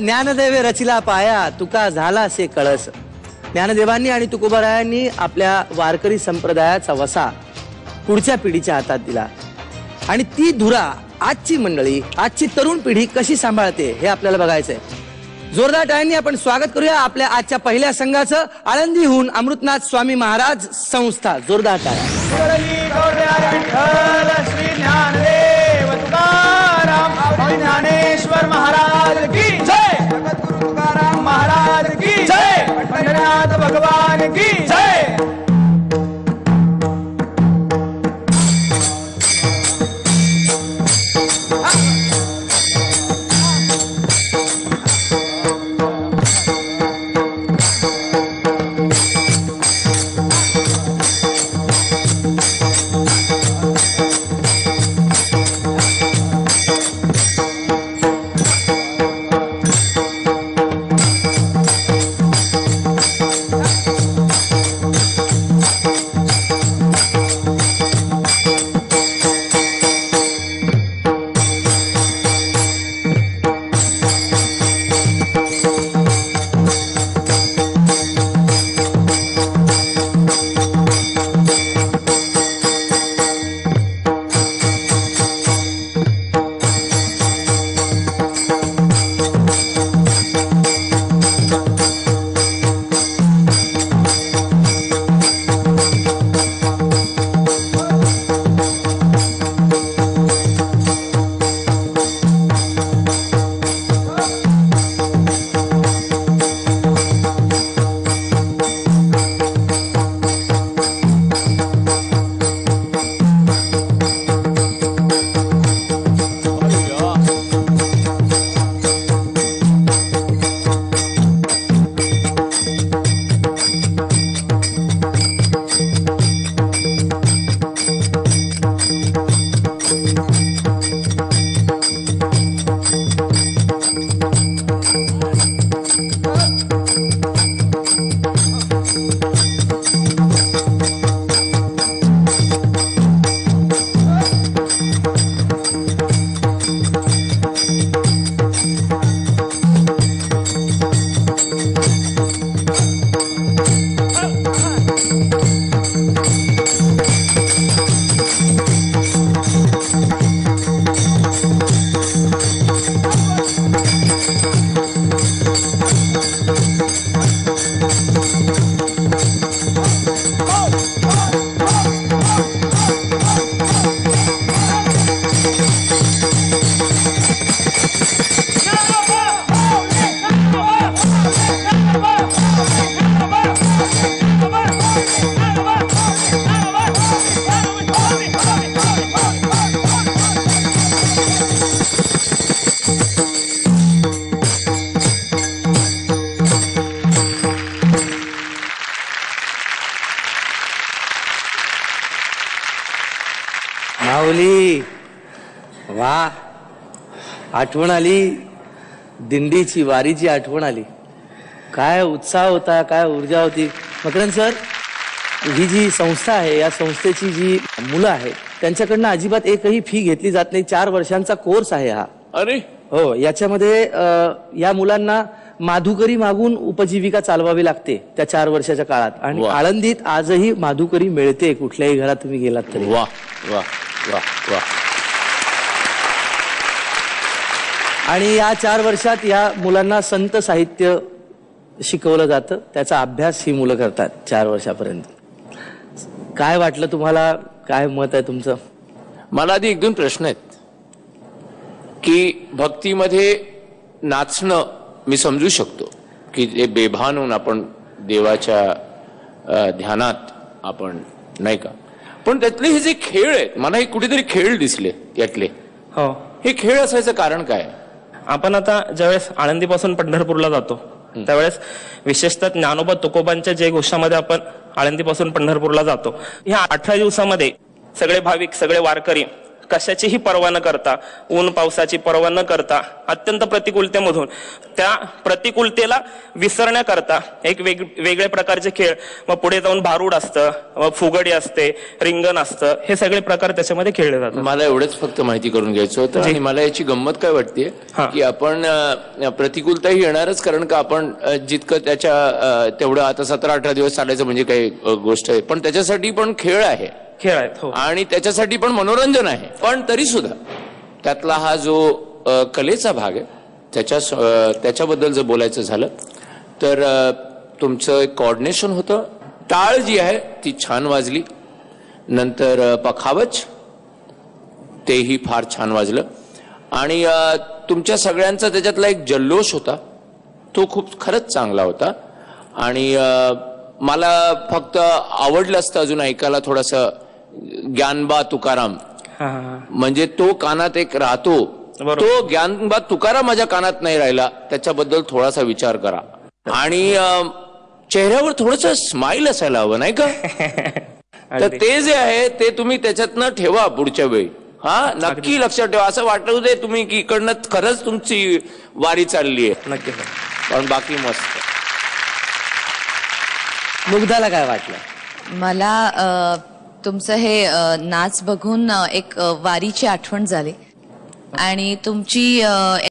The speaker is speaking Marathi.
ज्ञानदेवे रचिला पाया तुका झाला से कळस. ज्ञानदेवांनी आणि तुकोबारायांनी आपल्या वारकरी संप्रदायाचा वसा पुढच्या पिढीच्या हातात दिला आणि ती धुरा आजची मंडळी, आजची तरुण पिढी कशी सांभाळते हे आपल्याला बघायचंय. जोरदार टाळ्यांनी आपण स्वागत करूया आपल्या आजच्या पहिल्या संघाचं. आळंदीहून अमृतनाथ स्वामी महाराज संस्था. जोरदार टाळ्या. श्री ज्ञानदेव तुकाराम ज्ञानेश्वर महाराज की जय. जगद्गुरु तुकाराम महाराज की जय. पंढरीनाथ भगवान की जय. माऊली वा, आठवण आली दिंडीची, वारीची आठवण आली. काय उत्साह होता, काय ऊर्जा होती. मकरंद सर, ही जी संस्था आहे या संस्थेची जी मुलं आहेत त्यांच्याकडनं अजिबात एकही फी घेतली जात नाही. 4 वर्षांचा कोर्स आहे हा. अरे हो, याच्यामध्ये या मुलांना माधुकरी मागून उपजीविका चालवावी लागते त्या 4 वर्षाच्या काळात. आणि आळंदीत आजही माधुकरी मिळते, कुठल्याही घरात तुम्ही गेलात तरी. वा वा वा वा. आणि या 4 वर्षात या मुलांना संत साहित्य शिकवलं जातं. त्याचा अभ्यास ही मुलं करतात 4 वर्षापर्यंत. काय वाटलं तुम्हाला, काय मत आहे तुमचं? मला आधी 1-2 प्रश्न आहेत की भक्तीमध्ये नाचणं मी समजू शकतो की ते बेभान होऊन आपण देवाच्या ध्यानात आपण नाही का, पण त्यातले हे जे खेळ आहेत मला हे कुठेतरी खेळ दिसले यातले. हो, हे खेळ असायचं कारण काय? आपण आता ज्यावेळेस आळंदीपासून पंढरपूरला जातो त्यावेळेस विशेषतः ज्ञानोबा तुकोबांच्या जयघोषामध्ये आपण आळंदीपासून पंढरपूरला जातो. ह्या 18 दिवसामध्ये सगळे भाविक, सगळे वारकरी कशाचीही पर्वा न करता, ऊन पावसाची पर्वा न करता, अत्यंत प्रतिकूलतेमधून त्या प्रतिकूलतेला विसरण्याकरता एक वेगळ्या प्रकारचे खेळ, मग पुढे जाऊन भारूड असतं, मग फुगडी असते, रिंगण असतं, हे सगळे प्रकार त्याच्यामध्ये खेळले जातात. मला एवढंच फक्त माहिती करून घ्यायचं होतं. आणि मला याची गंमत काय वाटते की आपण प्रतिकूलताही येणारच, कारण का आपण जितकं त्याच्या तेवढं आता 17-18 दिवस चालायचं म्हणजे काही गोष्ट आहे, पण त्याच्यासाठी पण खेळ आहे, खेळ आहेत. हो, आणि त्याच्यासाठी पण मनोरंजन आहे. पण तरी सुद्धा त्यातला हा जो कलेचा भाग आहे त्याच्याबद्दल जर बोलायचं झालं तर तुमचं एक कोऑर्डिनेशन होतं. टाळ जी आहे ती छान वाजली, नंतर पखावज तेही फार छान वाजलं, आणि तुमच्या सगळ्यांचा त्याच्यातला एक जल्लोष होता तो खूप खरंच चांगला होता. आणि मला फक्त आवडलं असतं अजून ऐकायला थोडंसं ज्ञानबा तुकाराम, म्हणजे तो कानात एक राहतो, तो ज्ञानबा तुकाराम माझ्या कानात नाही राहिला, त्याच्याबद्दल थोडासा विचार करा. आणि चेहऱ्यावर थोडस स्माइल असायला हवं, नाही का? तर ते जे आहे ते तुम्ही त्याच्यातनं ठेवा पुढच्या वेळी. हा, नक्की लक्षात ठेवा. असं वाटू दे तुम्ही की इकडनं खरंच तुमची वारी चालली आहे. नक्की. पण बाकी मस्त. मुग्धाला काय वाटलं? मला तुमचं हे नाच बघून एक वारीची आठवण झाली आणि तुमची